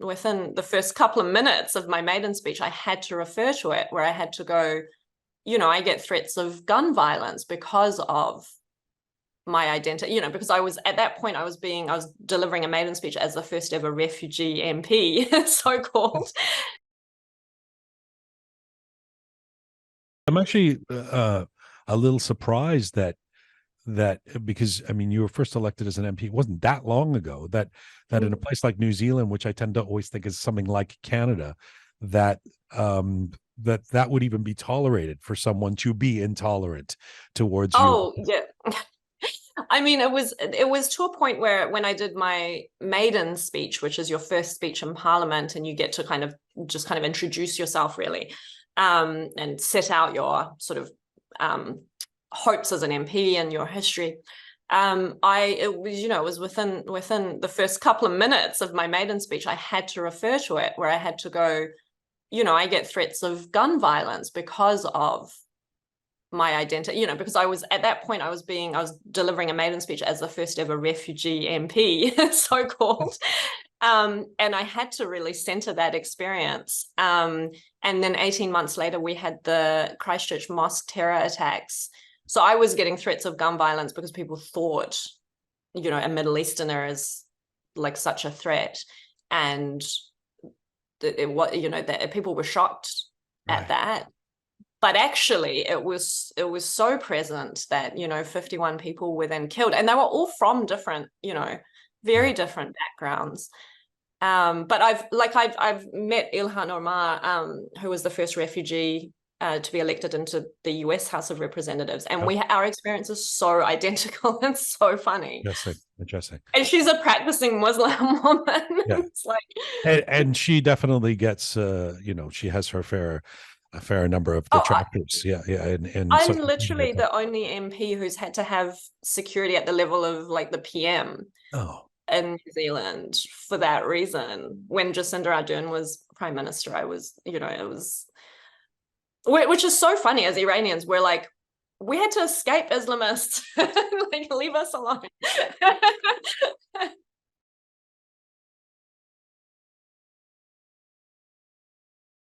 within the first couple of minutes of my maiden speech, I had to refer to it, where I had to go, I get threats of gun violence because of my identity, because I was at that point, I was delivering a maiden speech as the first ever refugee MP, so-called. I'm actually a little surprised that because you were first elected as an MP, it wasn't that long ago, that in a place like New Zealand, which I tend to always think is something like Canada, that would even be tolerated for someone to be intolerant towards you. Oh, yeah. It was to a point where when I did my maiden speech, which is your first speech in Parliament, and you get to kind of introduce yourself really, and set out your sort of hopes as an MP and your history. It was within the first couple of minutes of my maiden speech, I had to refer to it, where I had to go, I get threats of gun violence because of my identity, because I was at that point, I was delivering a maiden speech as the first ever refugee MP, so-called. And I had to really center that experience. And then 18 months later, we had the Christchurch mosque terror attacks. So I was getting threats of gun violence because people thought, a Middle Easterner is like such a threat. And that people were shocked at that. But actually, it was so present that, 51 people were then killed. And they were all from different, very different backgrounds. But I've met Ilhan Omar, who was the first refugee to be elected into the US House of Representatives. And our experience is so identical. It's so funny. Interesting. And she's a practicing Muslim woman. Yeah. It's like, and she definitely gets, she has a fair number of detractors. And I'm literally the only MP who's had to have security at the level of like the PM in New Zealand for that reason. When Jacinda Ardern was Prime Minister, I was, which is so funny. As Iranians, we're like, we had to escape Islamists, like leave us alone.